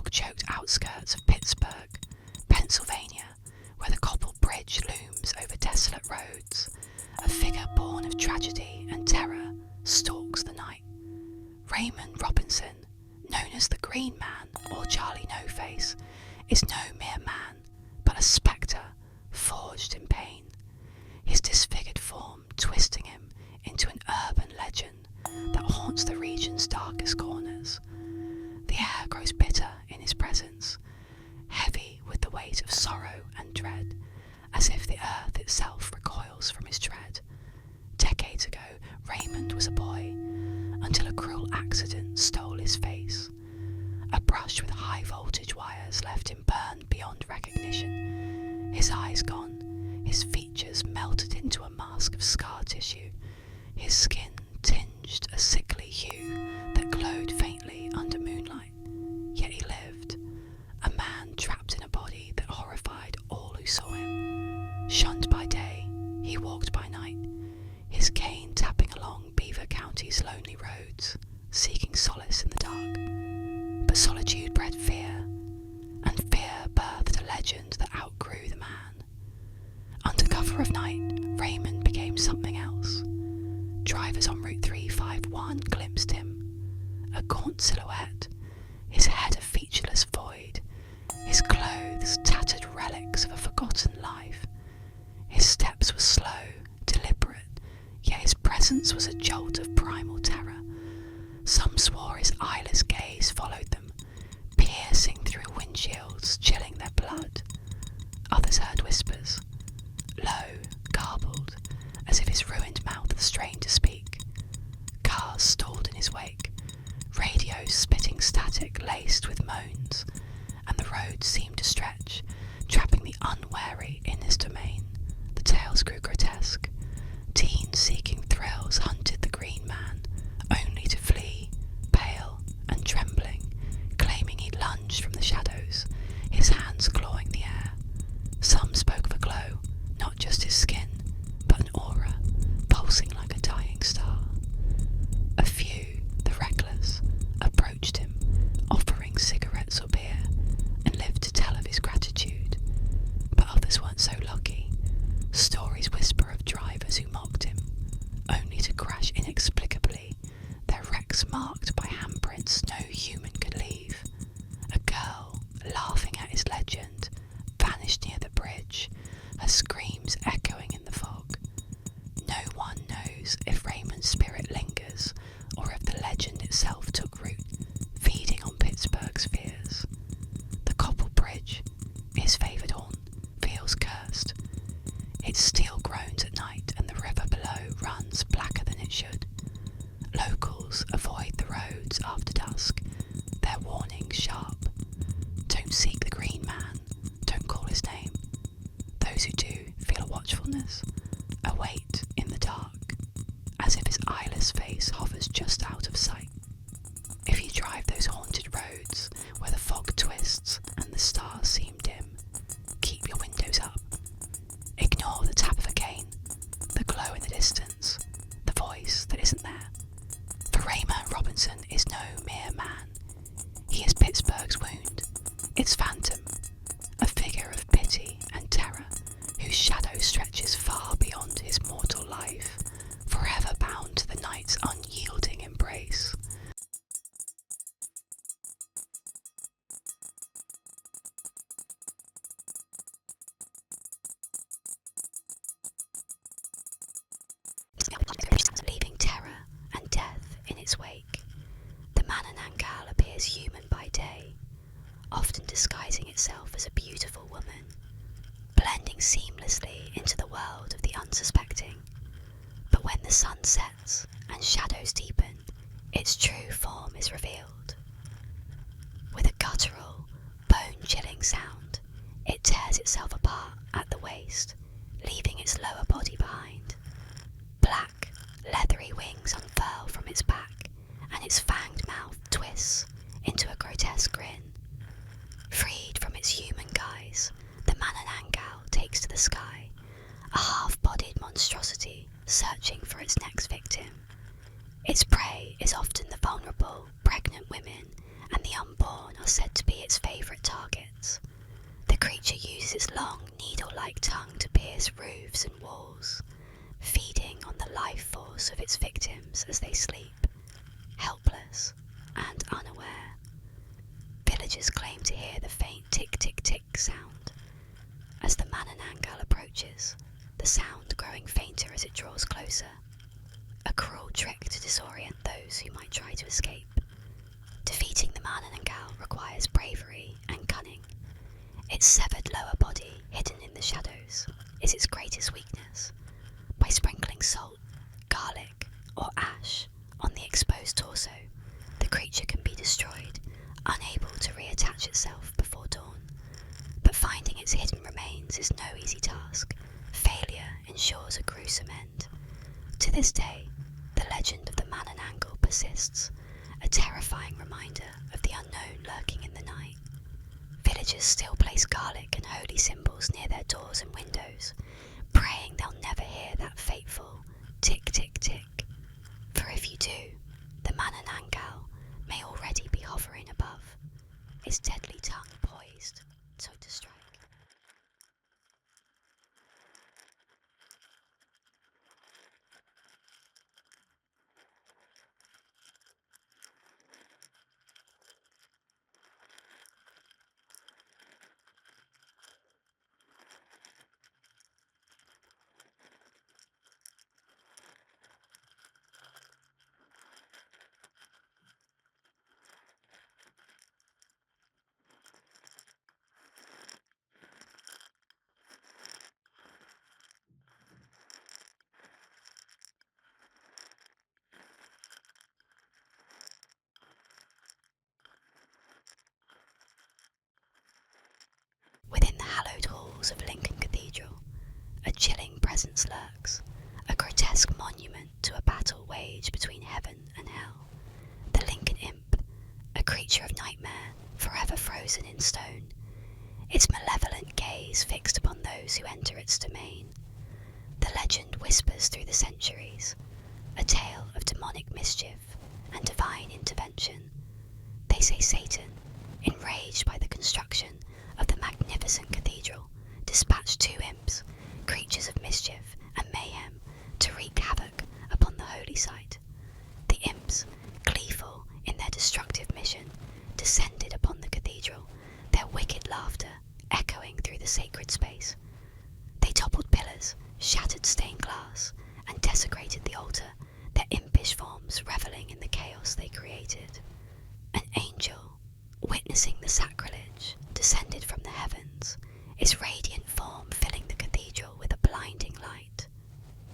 fog-choked outskirts of Pittsburgh, Pennsylvania, where the cobbled bridge looms over desolate roads, a figure born of tragedy and terror stalks the night. Raymond Robinson, known as the Green Man or Charlie No-Face, is no mere man, but a spectre forged in pain, his disfigured form twisting him into an urban legend that haunts the region's darkest corners. The air grows bitter in his presence, heavy with the weight of sorrow and dread, as if the earth itself recoils from his tread. Decades ago, Raymond was a boy, until a cruel accident stole his face. A brush with high-voltage wires left him burned beyond recognition. His eyes gone, his features melted into a mask of scar tissue, his skin tinged a sickly hue that glowed faintly under moonlight. Yet he lived, a man trapped in a body that horrified all who saw him. Shunned by day, he walked by night, his cane tapping along Beaver County's lonely roads, seeking solace in the dark. But solitude bred fear, and fear birthed a legend that outgrew the man. Under cover of night, Raymond became something else. Drivers on Route 351 glimpsed him, a gaunt silhouette, his head a featureless void, his clothes tattered relics of a forgotten life. His steps were slow, deliberate, yet his presence was a jolt of primal terror. Some swore his eyeless gaze followed them, piercing through windshields, chilling their blood. Others heard whispers, low, garbled, as if his ruined mouth strained to speak. Cars stalled in his wake, radios spitting static laced with moans, and the road seemed to stretch, trapping the unwary in his domain. The tales grew grotesque. Teens seeking thrills hunted the Green Man, only to flee, pale and trembling, claiming he'd lunged from the shadows, his hands clawing the air. Some spoke of a glow, not just his skin, but an aura, pulsing like a dying star. A few, the reckless, approached him, offering cigarettes or beer, and lived to tell of his gratitude. But others weren't so lucky. Stories whisper of drivers who mocked him, only to crash inexplicably, their wrecks marked by handprints no human could leave. A girl, laughing at his legend, vanished near the bridge, her screams echoing in the fog. No one knows if Raymond's spirit lingers, or if the legend itself took root, feeding on Pittsburgh's fears. The cobbled bridge, his favoured haunt, feels cursed. Its steel groans at night, and the river below runs blacker than it should. Locals avoid the roads after dusk, their warnings sharp. Don't seek the Green Man, don't call his name. Those who do feel a watchfulness, a weight in the dark, as if his eyeless face hovers just out of sight. If you drive those haunted roads where the fog twists and the stars seem dim, keep your windows up. Ignore the tap of a cane, the glow in the distance, the voice that isn't there. For Raymond Robinson is no mere man. He is Pittsburgh's wound, its phantom, a figure of pity and terror whose shadow stretches far beyond his mortal life, forever bound to the night's unyielding embrace. Leaving terror and death in its wake, the Manananggal appears human by day, often disguising itself as a beautiful woman, blending seamlessly into the world of the unsuspecting. But when the sun sets and shadows deepen, its true form is revealed. With a guttural, bone-chilling sound, it tears itself apart at the waist, leaving its lower body behind. Black, leathery wings unfurl from its back, and its fanged mouth twists into a grotesque grin. Freed from its human guise, the Manananggal takes to the sky, a half-bodied monstrosity searching for its next victim. Its prey is often the vulnerable, pregnant women, and the unborn are said to be its its favourite targets. The creature uses its long, needle-like tongue to pierce roofs and walls, feeding on the life force of its victims as they sleep, helpless and unaware. Villagers claim to hear the faint tick-tick-tick sound. As the Manananggal approaches, the sound growing fainter as it draws closer. A cruel trick to disorient those who might try to escape. Defeating the Manananggal requires bravery and cunning. Its severed lower body, hidden in the shadows, is its greatest weakness. By sprinkling salt, garlic, or ash on the exposed torso, the creature can be destroyed, unable to reattach itself before dawn. But finding its hidden remains is no easy task. Failure ensures a gruesome end. To this day, the legend of the Manananggal persists, a terrifying reminder of the unknown lurking in the night. Villagers still place garlic and holy symbols near their doors and windows, praying they'll never hear that fateful tick-tick-tick. For if you do, the Manananggal may already be hovering above, its deadly tongue poised so to strike. Within the hallowed halls of Lincoln Cathedral, a chilling presence lurks, a grotesque monument to a battle waged between heaven and hell. The Lincoln Imp, a creature of nightmare, forever frozen in stone, its malevolent gaze fixed upon those who enter its domain. The legend whispers through the centuries, a tale of demonic mischief and divine intervention. They say Satan, enraged by the construction of the magnificent cathedral, dispatched two imps, creatures of mischief and mayhem, to wreak havoc upon the holy site. The imps, gleeful in their destructive mission, descended upon the cathedral, their wicked laughter echoing through the sacred space. They toppled pillars, shattered stained glass, and desecrated the altar, their impish forms revelling in the chaos they created. An angel, witnessing the sacrilege, descended from the heavens, its radiant form filling the cathedral with a blinding light.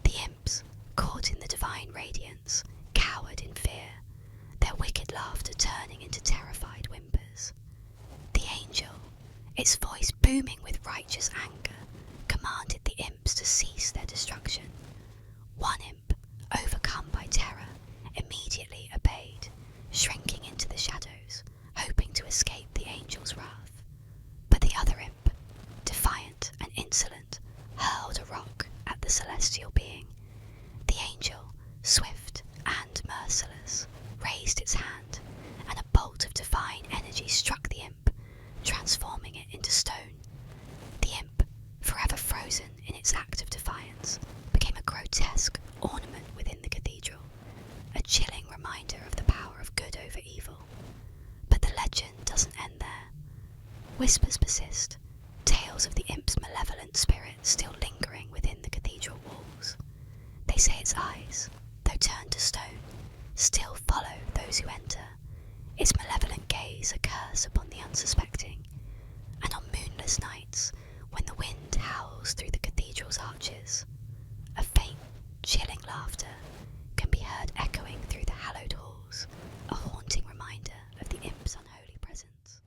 The imps, caught in the divine radiance, cowered in fear, their wicked laughter turning into terrified whimpers. The angel, its voice booming with righteous anger, commanded the imps to cease their destruction. One imp, overcome by terror, immediately obeyed, shrinking into the shadows, hoping to escape the angel's wrath. But the other imp, defiant and insolent, hurled a rock at the celestial being. The angel, swift and merciless, raised its hand, and a bolt of divine energy struck the imp, transforming it into stone. The imp, forever frozen in its act of defiance, became a grotesque ornament within the cathedral, a chilling reminder of the power of good over evil. But the legend doesn't end there. Whispers persist, tales of the imp's malevolent spirit still lingering within the cathedral walls. They say its eyes, though turned to stone, still follow those who enter, its malevolent gaze a curse upon the unsuspecting. And on moonless nights, when the wind howls through the cathedral's arches, a faint, chilling laughter can be heard echoing through the hallowed halls, a haunting reminder of the imp's unholy presence.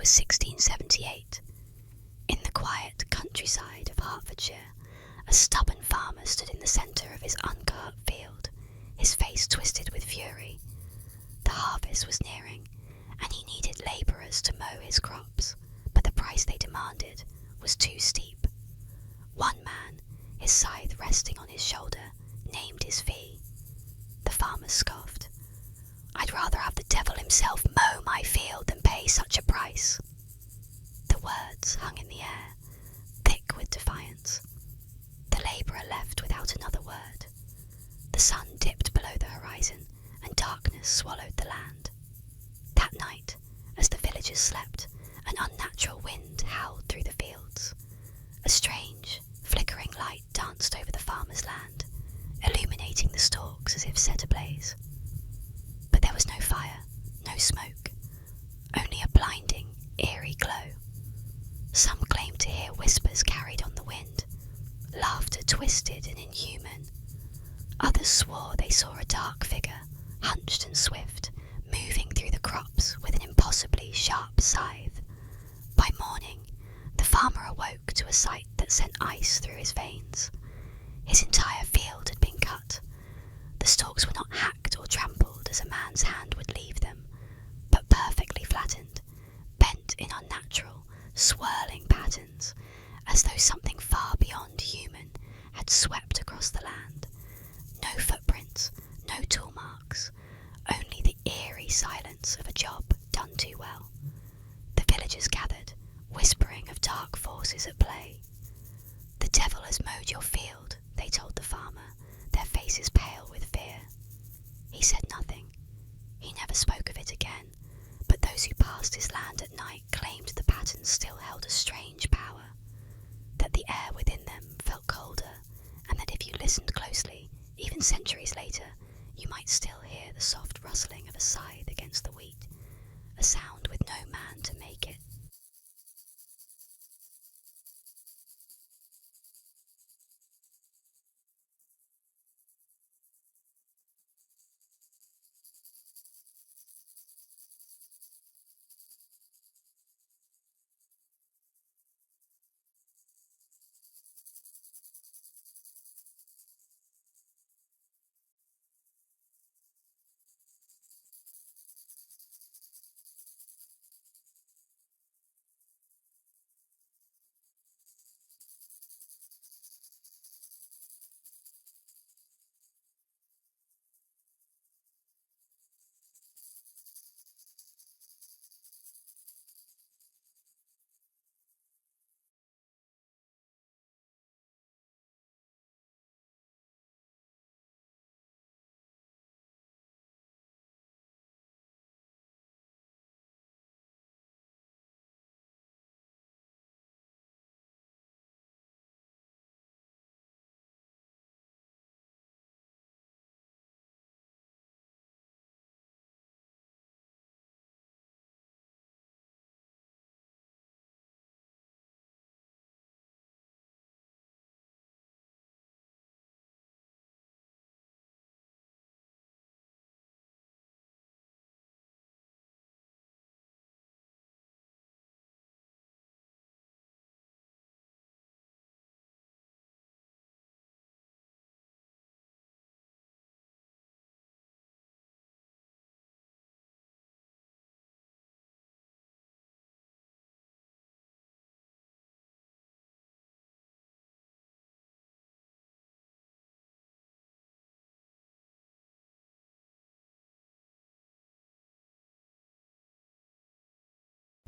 was 1678. In the quiet countryside of Hertfordshire, a stubborn farmer stood in the centre of his uncut field, his face twisted with fury. The harvest was nearing, and he needed labourers to mow his crops, but the price they demanded was too steep. One man, his scythe resting on his shoulder, named his fee. The farmer scoffed. "I'd rather have the devil himself mow my field than pay such a price." The words hung in the air, thick with defiance. The labourer left without another word. The sun dipped below the horizon, and darkness swallowed the land. That night, as the villagers slept, an unnatural wind howled through the fields. A strange, flickering light danced over the farmer's land, illuminating the stalks as if set ablaze. But there was no fire, no smoke, only a blinding, eerie glow. Some claimed to hear whispers carried on the wind, laughter twisted and inhuman. Others swore they saw a dark figure, hunched and swift, moving through the crops with an impossibly sharp scythe. By morning, the farmer awoke to a sight that sent ice through his veins. His entire field had been cut. The stalks were not hacked or trampled as a man's hand would leave them, but perfectly flattened, bent in unnatural, swirling patterns, as though something far beyond human had swept across the land. No footprints, no tool marks, only the eerie silence of a job done too well. The villagers gathered, whispering of dark forces at play. "The devil has mowed your field," they told the farmer, their faces pale with fear. He said nothing. He never spoke of it again, but those who passed his land at night claimed the patterns still held a strange power, that the air within them felt colder, and that if you listened closely, even centuries later, you might still hear the soft rustling of a scythe against the wheat, a sound with no man to make it.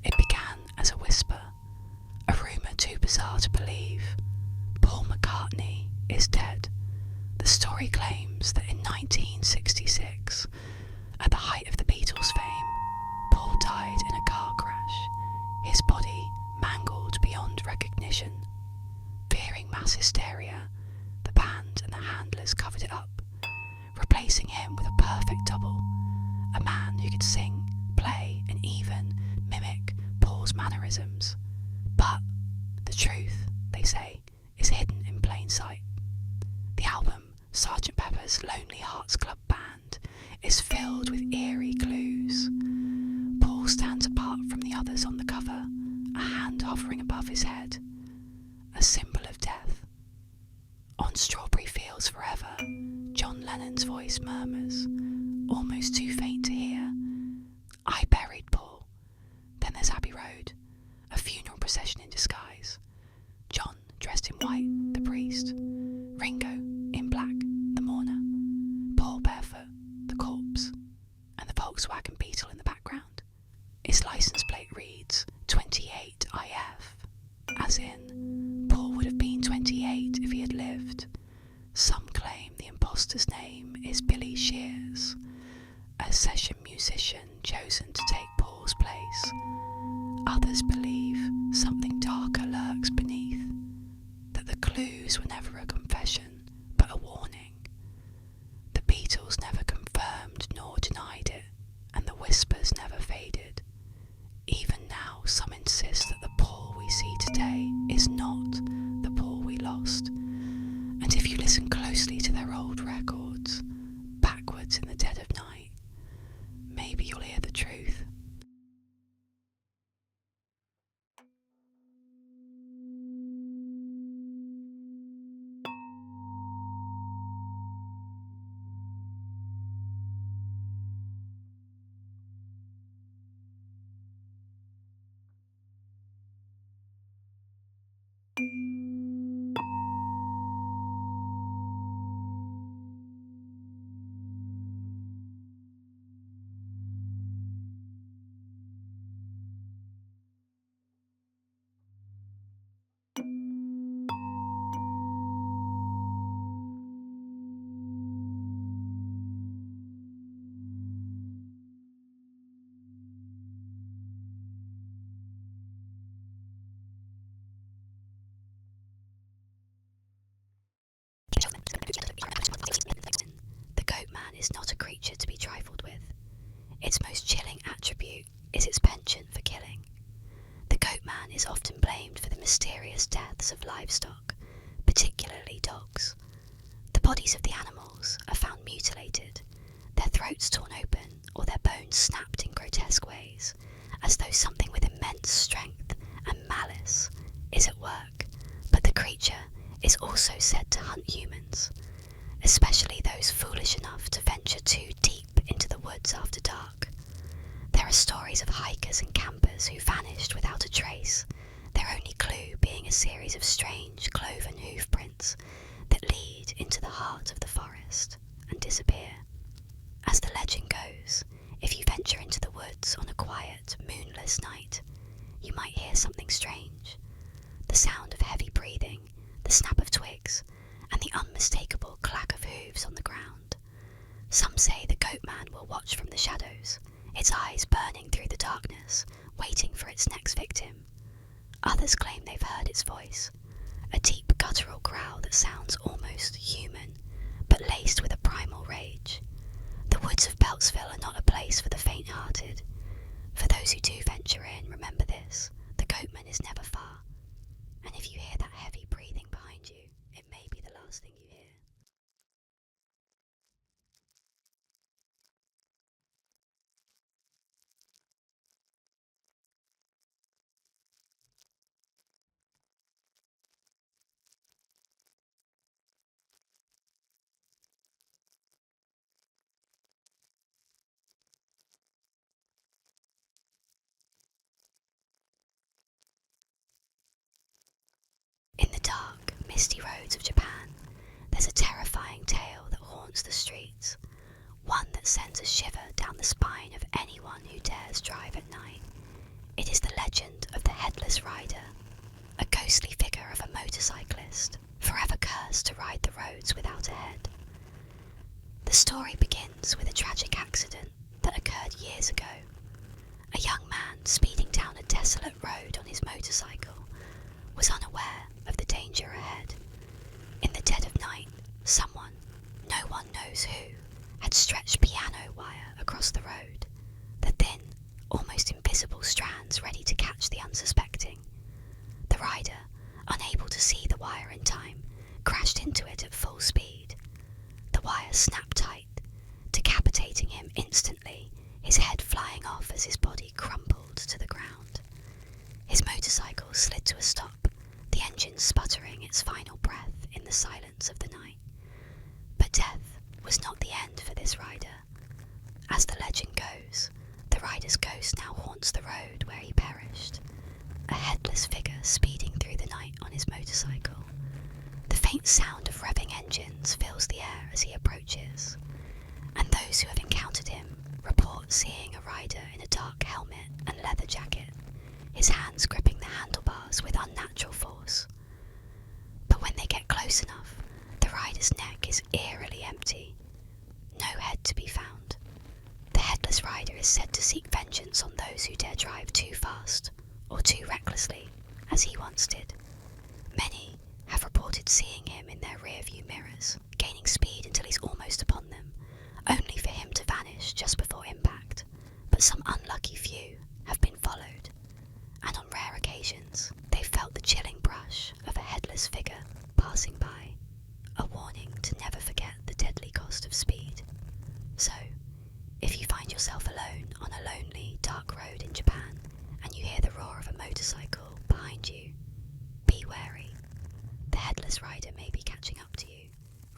It began as a whisper, a rumour too bizarre to believe. Paul McCartney is dead. The story claims that in 1966, at the height of the Beatles' fame, Paul died in a car crash, his body mangled beyond recognition. Fearing mass hysteria, the band and the handlers covered it up, replacing him with a perfect double, a man who could sing, play, and even mimic Paul's mannerisms. But the truth, they say, is hidden in plain sight. The album, Sgt. Pepper's Lonely Hearts Club Band, is filled with eerie clues. Paul stands apart from the others on the cover, almost too faint to hear. I buried Paul. Then there's Abbey Road, a funeral procession in disguise. John, dressed in white, the priest. Ringo, in black, the mourner. Paul barefoot, the corpse. And the Volkswagen Beetle in the background. Its license plate reads 28IF, as in, Paul would have been 28 if he had lived. Some claim the imposter's name is Billy Shears, a session musician chosen to take Paul's place. Others believe something darker lurks beneath, that the clues were never a confession, but a warning. The Beatles never confirmed nor denied it, and the whispers never faded. Even now, some insist that the Paul we see today is not the Paul we lost. And if you listen closely to their old records, backwards in the dead of night, maybe you'll hear the truth. The goat man is not a creature to be trifled with. Its most chilling attribute is its penchant for killing. The goat man is often blamed for the mysterious deaths of livestock, particularly dogs. The bodies of the animals are found mutilated, their throats torn open, or their bones snapped in grotesque ways, as though something with immense strength and malice is at work. But the creature is also said to hunt humans, especially those foolish enough to venture too deep into the woods after dark. There are stories of hikers and campers who vanished without a trace, their only clue being a series of strange cloven hoof prints that lead into the heart of the forest and disappear. As the legend goes, if you venture into the woods on a quiet, moonless night, you might hear something strange. The sound of heavy breathing, the snap of twigs, and the unmistakable clack of hooves on the ground. Some say the goat man will watch from the shadows, its eyes burning through the darkness, waiting for its next victim. Others claim they've heard its voice, a deep guttural growl that sounds almost human, but laced with a primal rage. The woods of Beltsville are not a place for the faint-hearted. For those who do venture in, remember this: the goatman is never far. And if you hear that heavy breathing behind you, it may be the last thing you hear. In the dark, misty roads of Japan, there's a terrifying tale that haunts the streets, one that sends a shiver down the spine of anyone who dares drive at night. It is the legend of the Headless Rider, a ghostly figure of a motorcyclist, forever cursed to ride the roads without a head. The story begins with a tragic accident that occurred years ago. A young man speeding down a desolate road on his motorcycle was unaware of the danger ahead. In the dead of night, someone, no one knows who, had stretched piano wire across the road, the thin, almost invisible strands ready to catch the unsuspecting. The rider, unable to see the wire in time, crashed into it at full speed. The wire snapped tight, decapitating him instantly, his head flying off as his body crumpled to the ground. His motorcycle slid to a stop, the engine sputtering its final breath in the silence of the night. But death was not the end for this rider. haunts the road where he perished, a headless figure speeding through the night on his motorcycle. The faint sound of revving engines fills the air as he approaches, and those who have encountered him report seeing a rider in a dark helmet and leather jacket, his hands gripping the handlebars with unnatural force. But when they get close enough, the rider's neck is eerily empty, no head to be found. The headless rider is said to seek vengeance on those who dare drive too fast or too recklessly, as he once did. Many have reported seeing him in their rear-view mirrors, gaining speed until he's almost upon them, only for him to vanish just before impact. But some unlucky few have been followed, and on rare occasions they've felt the chilling brush of a headless figure passing by, a warning to never forget the deadly cost of speed. So, if you find yourself alone on a lonely, dark road in Japan, and you hear the roar of a motorcycle behind you, be wary. The headless rider may be catching up to you,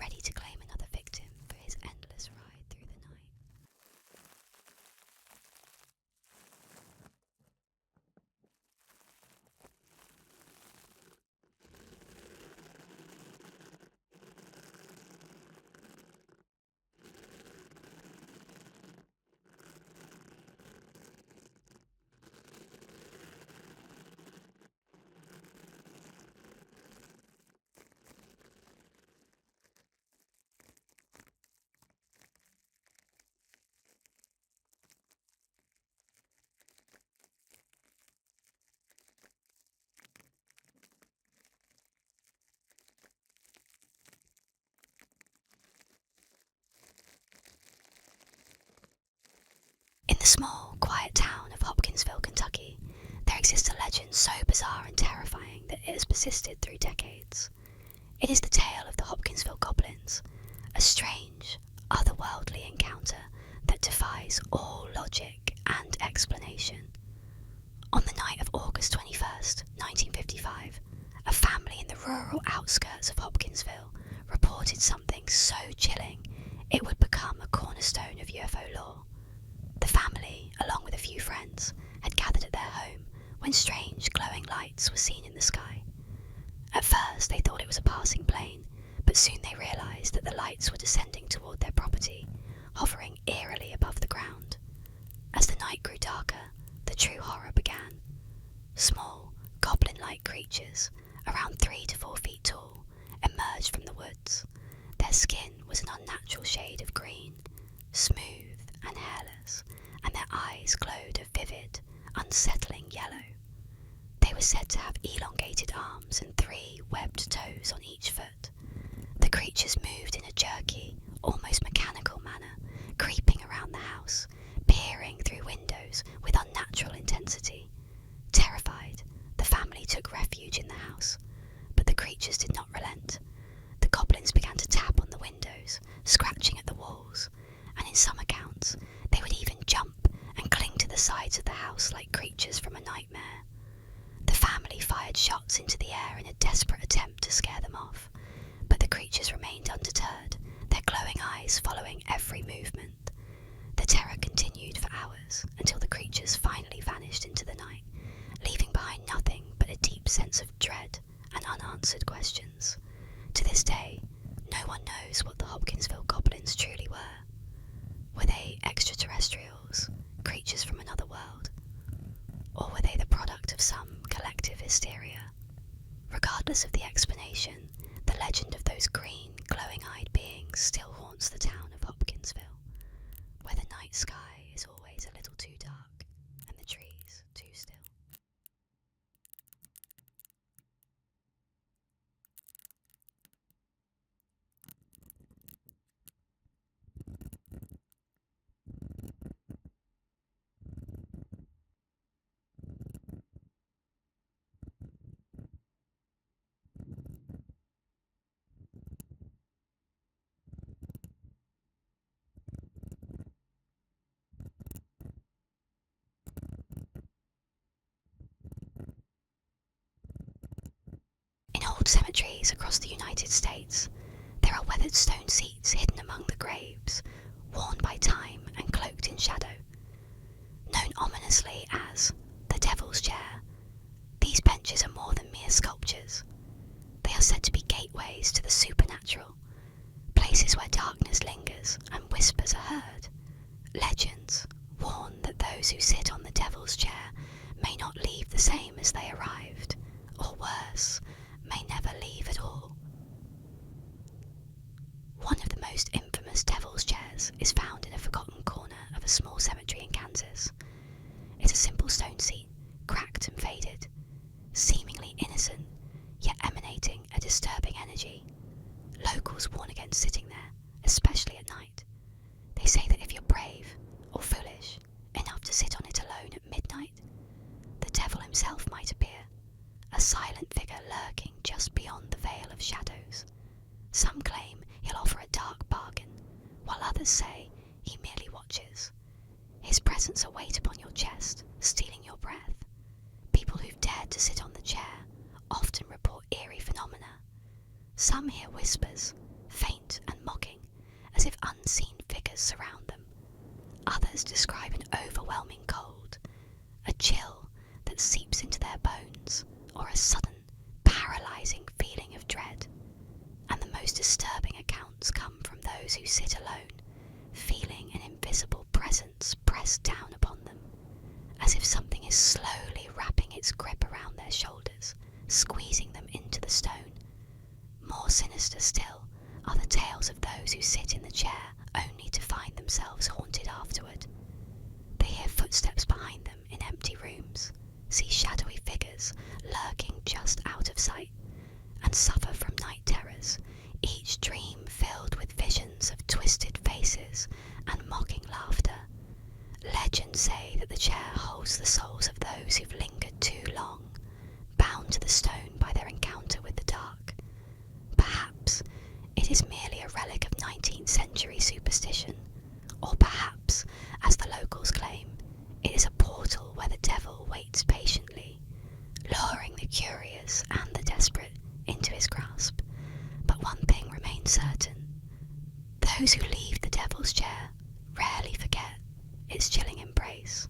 ready to claim another victim for his endless ride through the night. In the small, quiet town of Hopkinsville, Kentucky, there exists a legend so bizarre and terrifying that it has persisted through decades. It is the tale of the Hopkinsville Goblins, a strange, otherworldly encounter that defies all logic and explanation. On the night of August 21st, 1955, a family in the rural outskirts of Hopkinsville reported something so chilling it would become a cornerstone of UFO lore. The family, along with a few friends, had gathered at their home when strange glowing lights were seen in the sky. At first they thought it was a passing plane, but soon they realised that the lights were descending toward their property, hovering eerily above the ground. As the night grew darker, the true horror began. Small, goblin-like creatures, around 3 to 4 feet tall, emerged from the woods. Their skin was an unnatural shade of green, smooth and hairless, and their eyes glowed a vivid, unsettling yellow. They were said to have elongated arms and 3 webbed toes on each foot. The creatures moved in a jerky, almost mechanical manner, creeping around the house, peering through windows with unnatural intensity. Terrified, the family took refuge in the house, but the creatures did not relent. The goblins began to tap on the windows, scratching at the walls, and in some accounts, they would even jump and cling to the sides of the house like creatures from a nightmare. The family fired shots into the air in a desperate attempt to scare them off, but the creatures remained undeterred, their glowing eyes following every movement. The terror continued for hours until the creatures finally vanished into the night, leaving behind nothing but a deep sense of dread and unanswered questions. To this day, no one knows what the Hopkinsville Goblins truly were. Were they extraterrestrials, creatures from another world? Or were they the product of some collective hysteria? Regardless of the explanation, the legend of those green, glowing-eyed beings still haunts the town of Hopkinsville, where the night sky is always a little too dark and the trees too still. In old cemeteries across the United States, there are weathered stone seats hidden among the graves, worn by time and cloaked in shadow. Known ominously as Legends warn that those who sit on the devil's chair may not leave the same as they arrived, or worse, may never leave at all. One of the most infamous devil's chairs is found in a forgotten corner of a small cemetery in Kansas. It's a simple stone seat, cracked and faded, seemingly innocent, yet emanating a disturbing energy. Locals warn against sitting there, especially at night. They say that if you're brave, or foolish, enough to sit on it alone at midnight, the devil himself might appear, a silent figure lurking just beyond the veil of shadows. Some claim he'll offer a dark bargain, while others say he merely watches. His presence a weight upon your chest, stealing your breath. People who've dared to sit on the chair often report eerie phenomena. Some hear whispers, faint and mocking, as if unseen figures surround them. Others describe an overwhelming cold, a chill that seeps into their bones, or a sudden, paralysing feeling of dread. And the most disturbing accounts come from those who sit alone, feeling an invisible presence pressed down upon them, as if something is slowly wrapping its grip around their shoulders, squeezing them into the stone. More sinister still are the tales of those who sit in the chair only to find themselves haunted afterward. They hear footsteps behind them in empty rooms, see shadowy figures lurking just out of sight, and suffer from night terrors, each dream filled with visions of twisted faces and mocking laughter. Legends say that the chair holds the souls of those who've lingered too long, bound to the stone by their encounter with the dark. Perhaps it is merely a relic of 19th century superstition, or perhaps, as the locals claim, it is a portal where the devil waits patiently, luring the curious and the desperate into his grasp. But one thing remains certain: those who leave the devil's chair rarely forget its chilling embrace.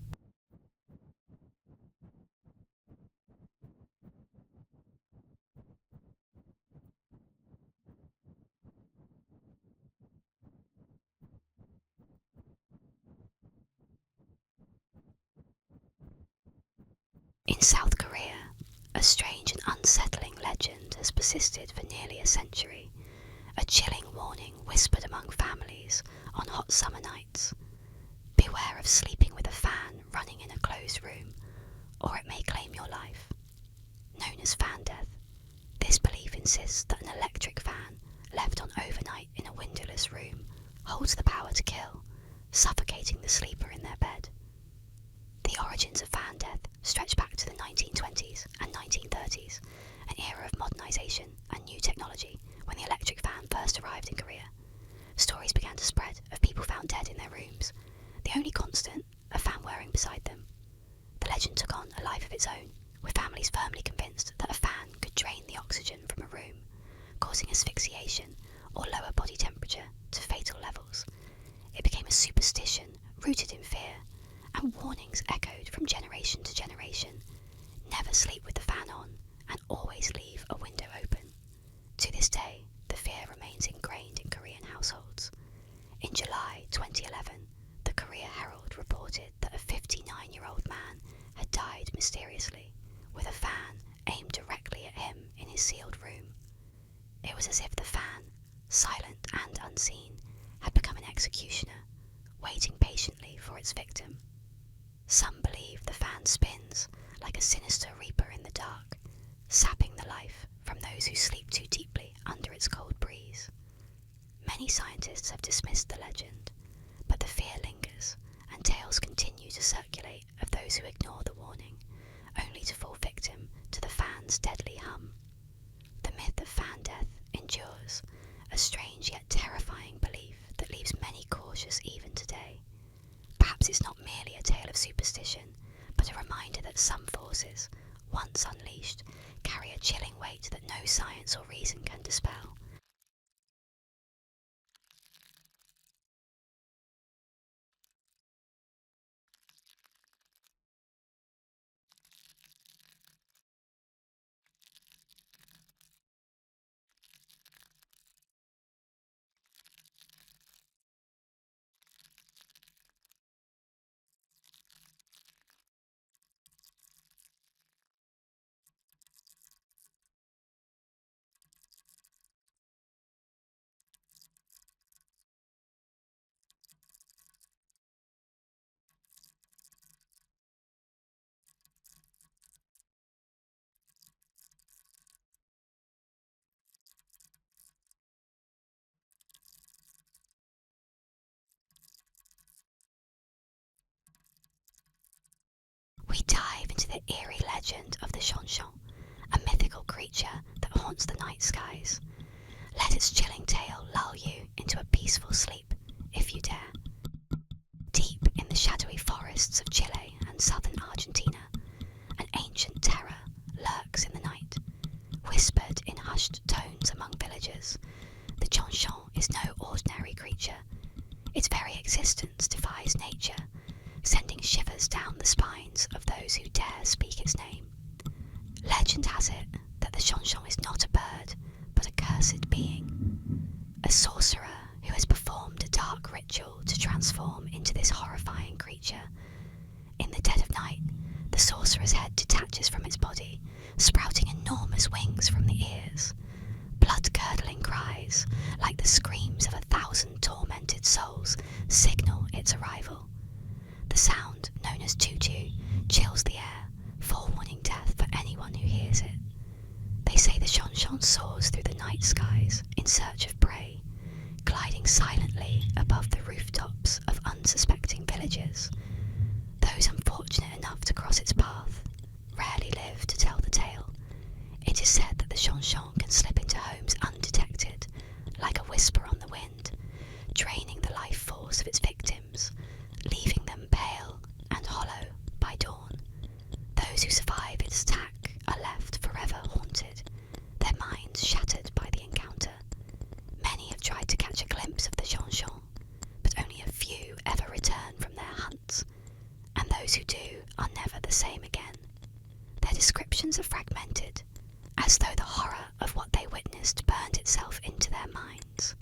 In South Korea, a strange and unsettling legend has persisted for nearly a century, a chilling warning whispered among families on hot summer nights. Beware of sleeping with a fan running in a closed room, or it may claim your life. Known as fan death, this belief insists that an electric fan left on overnight in a windowless room holds the power to kill, suffocating the sleeper in their bed. The origins of fan death stretch back to the 1920s and 1930s, an era of modernisation and new technology when the electric fan first arrived in Korea. Stories began to spread of people found dead in their rooms, the only constant a fan whirring beside them. The legend took on a life of its own, with families firmly convinced that a fan could drain the oxygen from a room, causing asphyxiation or lower body temperature to fatal levels. It became a superstition rooted in fear, and warnings echoed from generation to generation. Never sleep with the fan on, and always leave a window open. To this day, the fear remains ingrained in Korean households. In July 2011, the Korea Herald reported that a 59-year-old man had died mysteriously, with a fan aimed directly at him in his sealed room. It was as if the fan, silent and unseen, had become an executioner, waiting patiently for its victim. Some believe the fan spins like a sinister reaper in the dark, sapping the life from those who sleep too deeply under its cold breeze. Many scientists have dismissed the legend, but the fear lingers, and tales continue to circulate of those who ignore the warning, only to fall victim to the fan's deadly hum. The myth of fan death endures, a strange yet terrifying belief that leaves many cautious even today. Perhaps it's not merely a tale of superstition, but a reminder that some forces, once unleashed, carry a chilling weight that no science or reason can dispel. we dive into the eerie legend of the Chonchon, a mythical creature that haunts the night skies. Let its chilling tale lull you into a peaceful sleep, if you dare. Deep in the shadowy forests of Chile and southern Argentina, an ancient terror lurks in the night, whispered in hushed tones among villagers. The Chonchon is no ordinary creature. Its very existence defies nature, sending shivers down the spines of those who dare speak its name. Legend has it that the Chonchon is not a bird, but a cursed being, a sorcerer who has performed a dark ritual to transform into this horrifying creature. In the dead of night, the sorcerer's head detaches from its body, sprouting enormous wings from the ears. Blood-curdling cries, like the screams of 1,000 tormented souls, signal its arrival. The sound, known as tutu, chills the air, forewarning death for anyone who hears it. They say the Chonchon soars through the night skies in search of prey, gliding silently above the rooftops of unsuspecting villages. Those unfortunate enough to cross its path rarely live to tell the tale. It is said that the Chonchon can slip into homes undetected, like a whisper on the wind, draining the life force of its victims, leaving them pale and hollow by dawn. Those who survive its attack are left forever haunted, their minds shattered by the encounter. Many have tried to catch a glimpse of the Chonchon, but only a few ever return from their hunts, and those who do are never the same again. Their descriptions are fragmented, as though the horror of what they witnessed burned itself into their minds.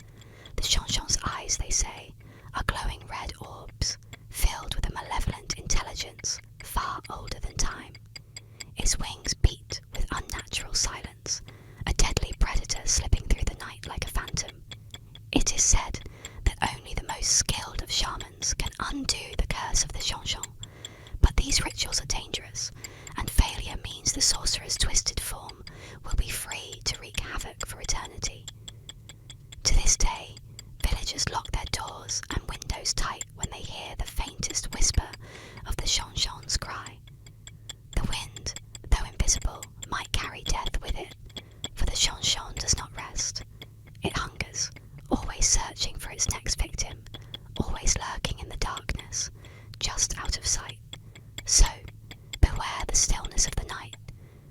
The Chonchon's eyes, they say, are glowing red orbs, filled with a malevolent intelligence far older than time. Its wings beat with unnatural silence, a deadly predator slipping through the night like a phantom. It is said that only the most skilled of shamans can undo the curse of the Chonchon, but these rituals are dangerous, and failure means the sorcerer's twisted form will be free to wreak havoc for eternity. To this day, villagers lock their doors and windows tight when they hear the faintest whisper of the Chonchon's cry. The wind, though invisible, might carry death with it, for the Chonchon does not rest. It hungers, always searching for its next victim, always lurking in the darkness, just out of sight. So, beware the stillness of the night,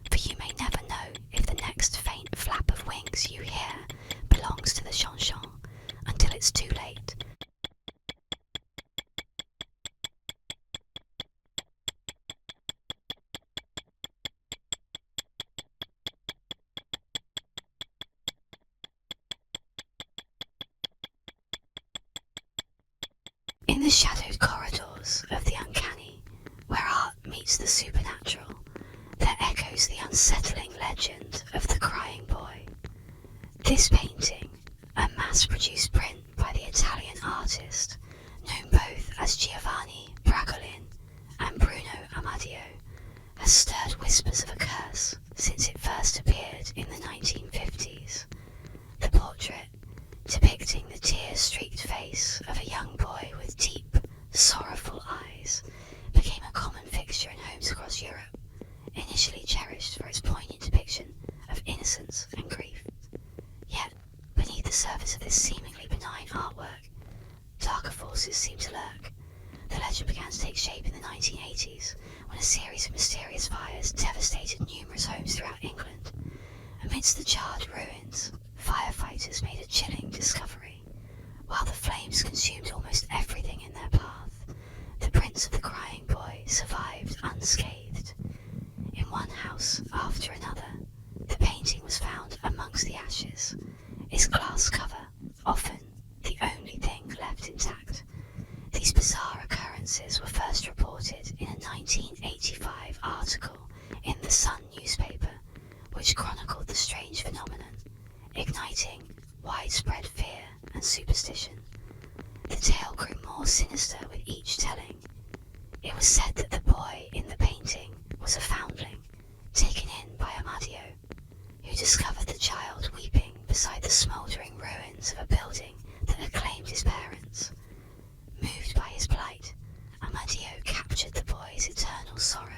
for you may never know if the next faint flap of wings you hear belongs to the Chonchon until it's too late. In the shadowed corridors of the uncanny, where art meets the supernatural, there echoes the unsettling legend of the crying boy. This painting, a mass-produced print by the Italian artist, known both as Giovanni Bragolin and Bruno Amadio, has stirred whispers of a curse since it first appeared in the 1950s. The portrait, depicting the tear-streaked face of a young boy with deep, sorrowful eyes, became a common fixture in homes across Europe, initially cherished for its poignant depiction of innocence and grief. Yet, beneath the surface of this seemingly benign artwork, darker forces seem to lurk. The legend began to take shape in the 1980s, when a series of mysterious fires devastated numerous homes throughout England. Amidst the charred ruins, firefighters made a chilling discovery. While the flames consumed almost everything in their path, the prints of the crying boy survived unscathed. In one house after another, the painting was found amongst the ashes, its glass cover often the only thing left intact. These bizarre occurrences were first reported in a 1985 article in the Sun newspaper, which chronicled the strange phenomenon, igniting widespread fear and superstition. The tale grew more sinister with each telling. It was said that the boy in the painting was a foundling, taken in by Amadio, who discovered the child weeping beside the smouldering ruins of a building that had claimed his parents. Moved by his plight, Amadio captured the boy's eternal sorrow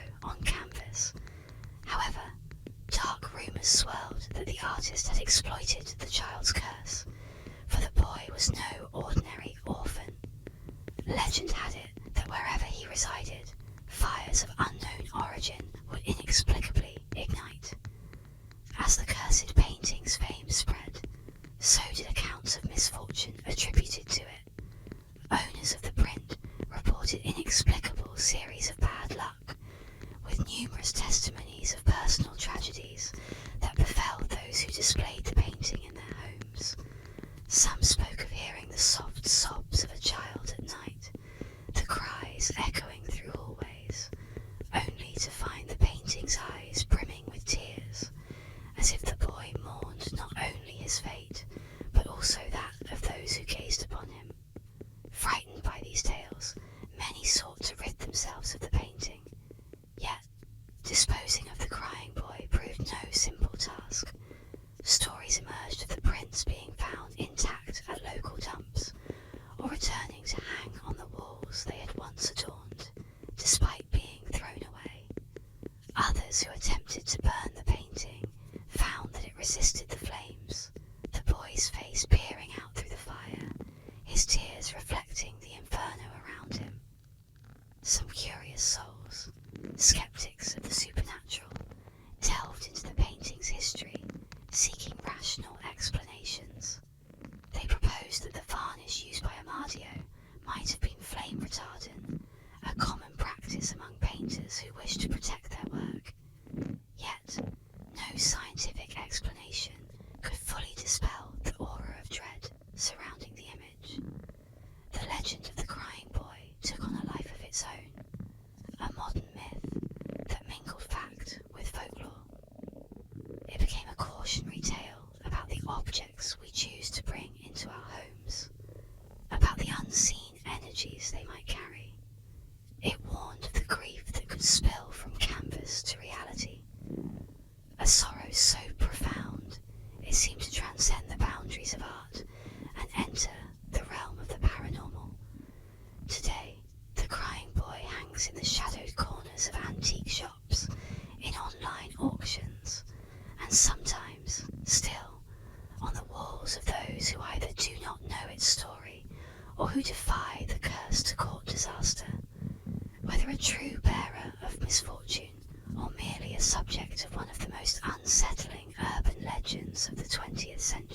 rumours swirled that the artist had exploited the child's curse, for the boy was no ordinary orphan. Legend had it that wherever he resided, fires of unknown origin would inexplicably ignite. As the cursed painting's fame spread, so did accounts of misfortune attributed to it. Owners of the print reported inexplicable series of bad luck, with numerous testimonies of personal tragedies that befell those who displayed the painting in their homes. Some spoke of hearing the soft sobs of a child at night, the cries echoing through hallways, only to find the painting's eyes brimming with tears, as if the boy mourned not only his fate, but also that of those who gazed upon him. Frightened by these tales, many sought to rid themselves of the painting, yet disposing of the crying boy proved no simple task. Stories emerged of the prints being found intact at local dumps, or returning to hang on the walls they had once adorned, despite being thrown away. Others who attempted to burn the painting found that it resisted the flames, the boy's face peering out through the fire, his tears reflecting the inferno around him. Some curious souls, skeptics of the supernatural, delved into the painting's history, seeking rational explanations. They proposed that the varnish used by Amadio might have been flame retardant, a common practice among painters who wished to protect their work. Yet, no scientific explanation could fully dispel the aura of dread surrounding the image. The legend of the crying boy took on a life of its own, a modern myth that mingled fact with folklore. It became a cautionary tale about the objects we choose to bring into our homes, about the unseen energies they might carry. It warned of the grief that could spill from canvas to reality, a sorrow so profound it seemed to transcend the boundaries of art and enter the realm of the paranormal. Today, the crying boy hangs in the shadowed corners of antique shops, in online auctions, and sometimes, still, on the walls of those who either do not know its story or who defy the curse to court disaster. Whether a true bearer of misfortune or merely a subject of one of the most unsettling urban legends of the 20th century,